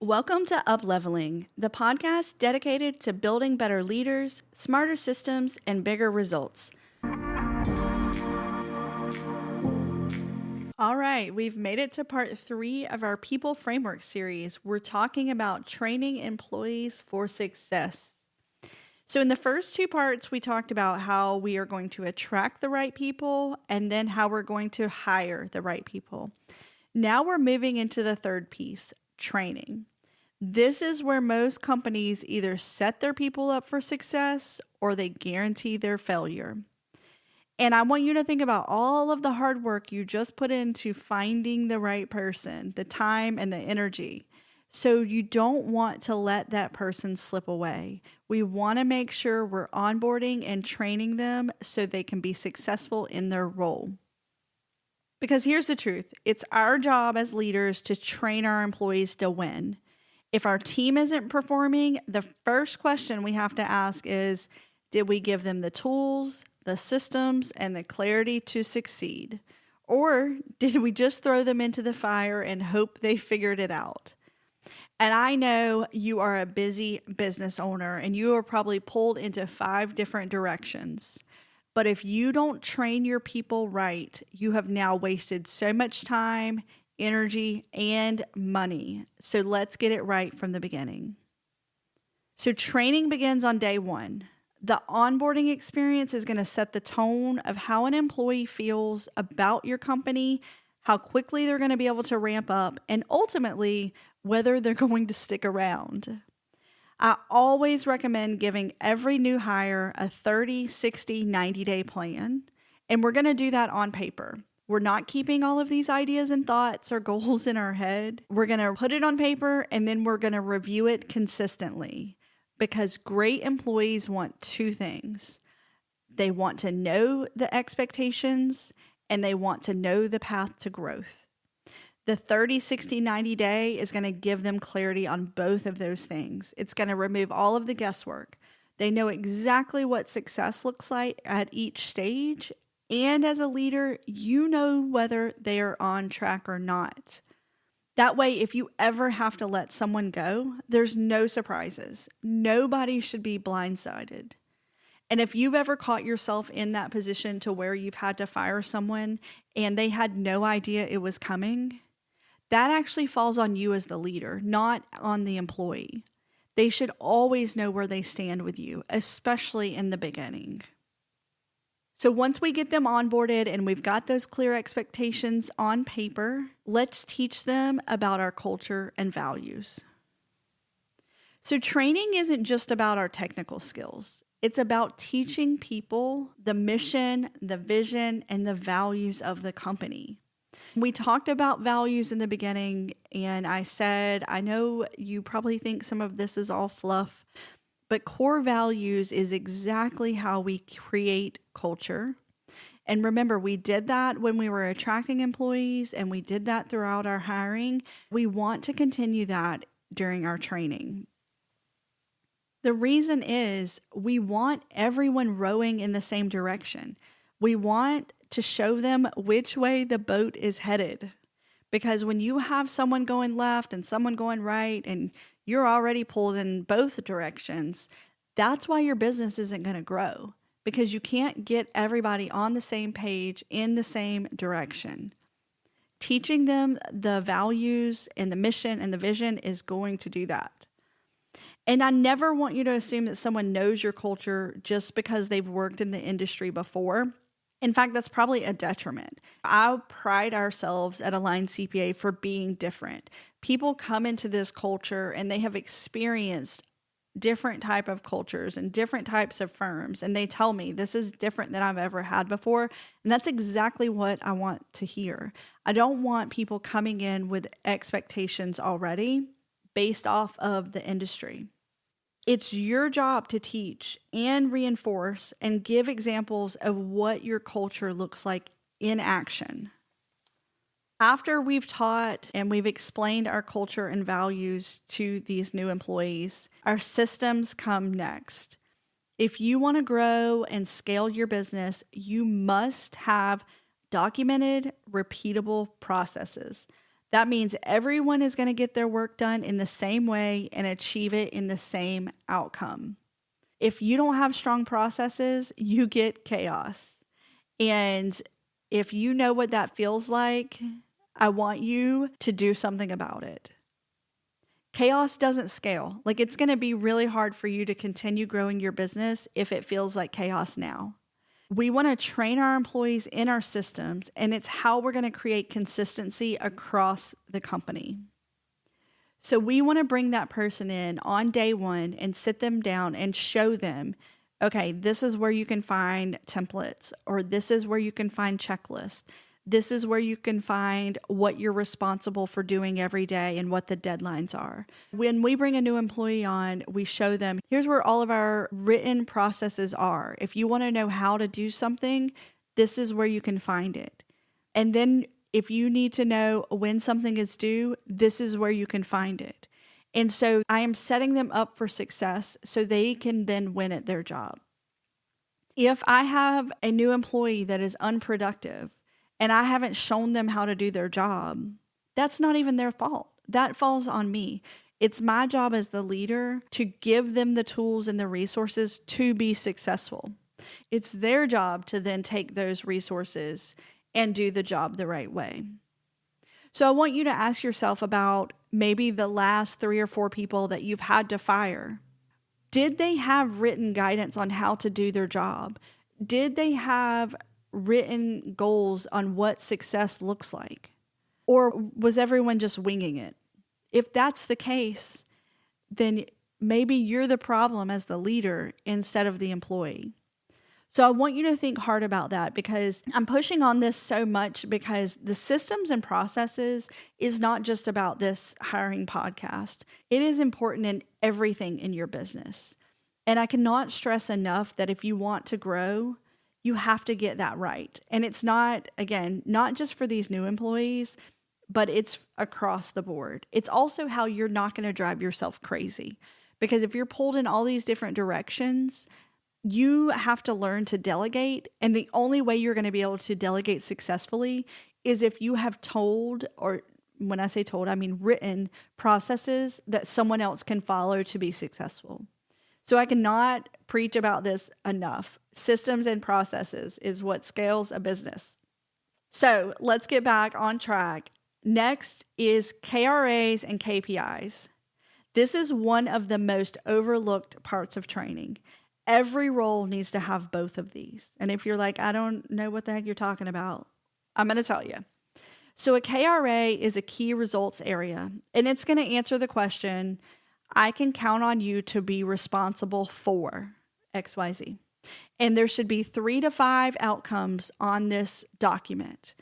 Welcome to Upleveling, the podcast dedicated to building better leaders, smarter systems, and bigger results. All right, we've made it to part 3 of our People Framework series. We're talking about training employees for success. So in the first 2 parts, we talked about how we are going to attract the right people and then how we're going to hire the right people. Now we're moving into the third piece, training. This is where most companies either set their people up for success or they guarantee their failure. And I want you to think about all of the hard work you just put into finding the right person, the time and the energy. So you don't want to let that person slip away. We want to make sure we're onboarding and training them so they can be successful in their role. Because here's the truth, it's our job as leaders to train our employees to win. If our team isn't performing, the first question we have to ask is, did we give them the tools, the systems, and the clarity to succeed? Or did we just throw them into the fire and hope they figured it out? And I know you are a busy business owner and you are probably pulled into 5 different directions. But if you don't train your people right, you have now wasted so much time, energy, and money. So let's get it right from the beginning. So training begins on day 1. The onboarding experience is going to set the tone of how an employee feels about your company, how quickly they're going to be able to ramp up, and ultimately whether they're going to stick around. I always recommend giving every new hire a 30, 60, 90-day plan, and we're going to do that on paper. We're not keeping all of these ideas and thoughts or goals in our head. We're going to put it on paper and then we're going to review it consistently because great employees want 2 things. They want to know the expectations and they want to know the path to growth. The 30, 60, 90 day is going to give them clarity on both of those things. It's going to remove all of the guesswork. They know exactly what success looks like at each stage. And as a leader, you know whether they are on track or not. That way, if you ever have to let someone go, there's no surprises. Nobody should be blindsided. And if you've ever caught yourself in that position to where you've had to fire someone and they had no idea it was coming, that actually falls on you as the leader, not on the employee. They should always know where they stand with you, especially in the beginning. So once we get them onboarded and we've got those clear expectations on paper, let's teach them about our culture and values. So training isn't just about our technical skills. It's about teaching people the mission, the vision, and the values of the company. We talked about values in the beginning, and I said, I know you probably think some of this is all fluff, but core values is exactly how we create culture. And remember, we did that when we were attracting employees, and we did that throughout our hiring. We want to continue that during our training. The reason is we want everyone rowing in the same direction. We want to show them which way the boat is headed. Because when you have someone going left and someone going right and you're already pulled in both directions, that's why your business isn't going to grow. Because you can't get everybody on the same page in the same direction. Teaching them the values and the mission and the vision is going to do that. And I never want you to assume that someone knows your culture just because they've worked in the industry before. In fact, that's probably a detriment. I pride ourselves at Align CPA for being different. People come into this culture and they have experienced different type of cultures and different types of firms. And they tell me this is different than I've ever had before. And that's exactly what I want to hear. I don't want people coming in with expectations already based off of the industry. It's your job to teach and reinforce and give examples of what your culture looks like in action. After we've taught and we've explained our culture and values to these new employees, our systems come next. If you want to grow and scale your business, you must have documented, repeatable processes. That means everyone is going to get their work done in the same way and achieve it in the same outcome. If you don't have strong processes, you get chaos. And if you know what that feels like, I want you to do something about it. Chaos doesn't scale. Like, it's going to be really hard for you to continue growing your business if it feels like chaos now. We want to train our employees in our systems, and it's how we're going to create consistency across the company. So we want to bring that person in on day one and sit them down and show them, okay, this is where you can find templates, or this is where you can find checklists. This is where you can find what you're responsible for doing every day and what the deadlines are. When we bring a new employee on, we show them, here's where all of our written processes are. If you want to know how to do something, this is where you can find it. And then if you need to know when something is due, this is where you can find it. And so I am setting them up for success so they can then win at their job. If I have a new employee that is unproductive, and I haven't shown them how to do their job, that's not even their fault. That falls on me. It's my job as the leader to give them the tools and the resources to be successful. It's their job to then take those resources and do the job the right way. So I want you to ask yourself about maybe the last 3 or 4 people that you've had to fire. Did they have written guidance on how to do their job? Did they have written goals on what success looks like? Or was everyone just winging it? If that's the case, then maybe you're the problem as the leader instead of the employee. So I want you to think hard about that, because I'm pushing on this so much because the systems and processes is not just about this hiring podcast. It is important in everything in your business. And I cannot stress enough that if you want to grow, you have to get that right. And it's not, again, not just for these new employees, but it's across the board. It's also how you're not going to drive yourself crazy. Because if you're pulled in all these different directions, you have to learn to delegate. And the only way you're going to be able to delegate successfully is if you have told, or when I say told, I mean written processes that someone else can follow to be successful. So I cannot preach about this enough. Systems and processes is what scales a business. So let's get back on track. Next is KRAs and KPIs. This is one of the most overlooked parts of training. Every role needs to have both of these. And if you're like, I don't know what the heck you're talking about, I'm going to tell you. So a KRA is a key results area, and it's going to answer the question, I can count on you to be responsible for XYZ. And there should be 3 to 5 outcomes on this document.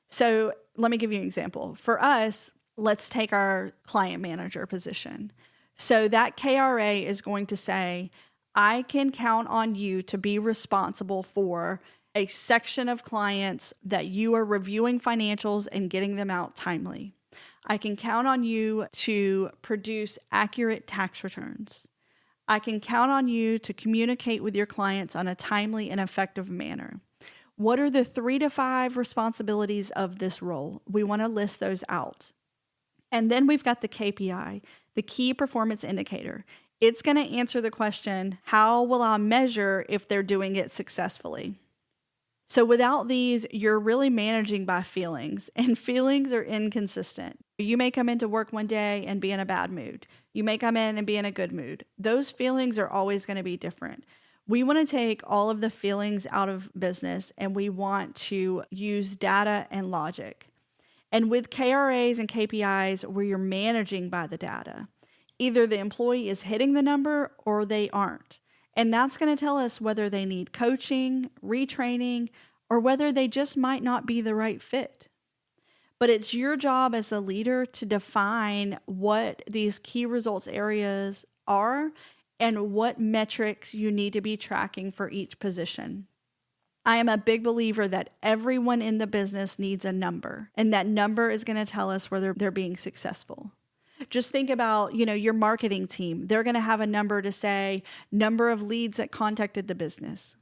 So let me give you an example. For us, let's take our client manager position. So that KRA is going to say, I can count on you to be responsible for a section of clients that you are reviewing financials and getting them out timely. I can count on you to produce accurate tax returns. I can count on you to communicate with your clients on a timely and effective manner. What are the 3 to 5 responsibilities of this role? We want to list those out. And then we've got the KPI, the key performance indicator. It's going to answer the question, how will I measure if they're doing it successfully? So without these, you're really managing by feelings, and feelings are inconsistent. You may come into work one day and be in a bad mood. You may come in and be in a good mood. Those feelings are always going to be different. We want to take all of the feelings out of business, and we want to use data and logic. And with KRAs and KPIs, where you're managing by the data, either the employee is hitting the number or they aren't. And that's going to tell us whether they need coaching, retraining, or whether they just might not be the right fit. But it's your job as the leader to define what these key results areas are and what metrics you need to be tracking for each position. I am a big believer that everyone in the business needs a number, and that number is going to tell us whether they're being successful. Just think about, your marketing team. They're going to have a number to say number of leads that contacted the business.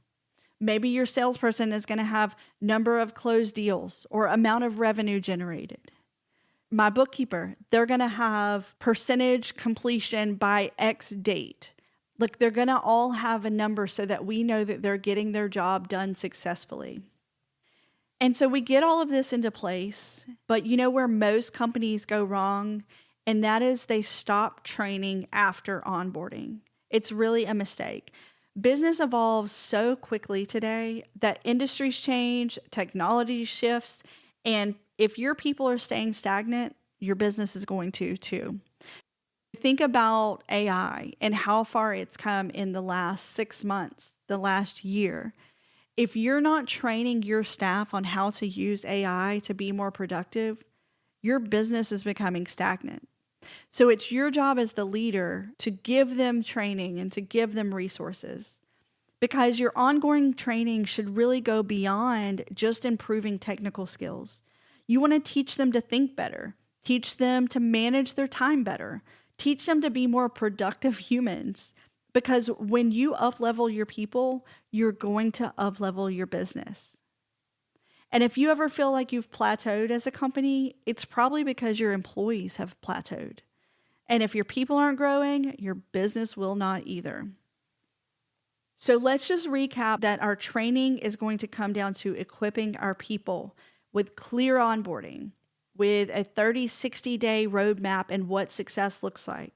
Maybe your salesperson is going to have number of closed deals or amount of revenue generated. My bookkeeper, they're going to have percentage completion by X date. Like they're going to all have a number so that we know that they're getting their job done successfully. And so we get all of this into place, but you know where most companies go wrong? And that is they stop training after onboarding. It's really a mistake. Business evolves so quickly today that industries change, technology shifts, and if your people are staying stagnant, your business is going to too. Think about AI and how far it's come in the last 6 months, the last year. If you're not training your staff on how to use AI to be more productive, your business is becoming stagnant. So it's your job as the leader to give them training and to give them resources, because your ongoing training should really go beyond just improving technical skills. You want to teach them to think better, teach them to manage their time better, teach them to be more productive humans. Because when you up-level your people, you're going to up-level your business. And if you ever feel like you've plateaued as a company, it's probably because your employees have plateaued. And if your people aren't growing, your business will not either. So let's just recap that our training is going to come down to equipping our people with clear onboarding, with a 30, 60-day roadmap and what success looks like,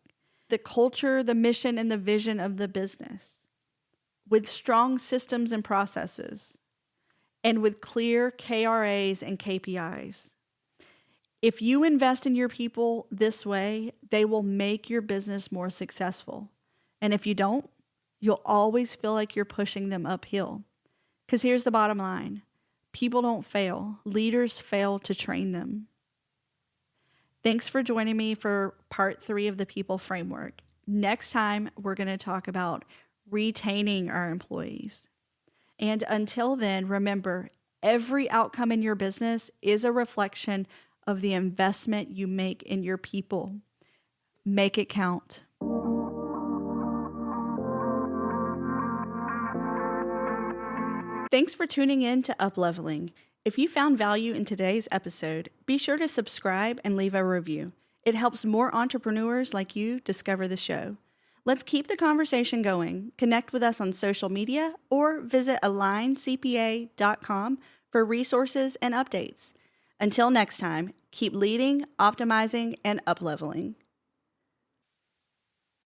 the culture, the mission, and the vision of the business, with strong systems and processes, and with clear KRAs and KPIs. If you invest in your people this way, they will make your business more successful. And if you don't, you'll always feel like you're pushing them uphill. Because here's the bottom line. People don't fail. Leaders fail to train them. Thanks for joining me for part 3 of the People Framework. Next time, we're going to talk about retaining our employees. And until then, remember, every outcome in your business is a reflection of the investment you make in your people. Make it count. Thanks for tuning in to Upleveling. If you found value in today's episode, be sure to subscribe and leave a review. It helps more entrepreneurs like you discover the show. Let's keep the conversation going. Connect with us on social media or visit aligncpa.com for resources and updates. Until next time, keep leading, optimizing, and upleveling.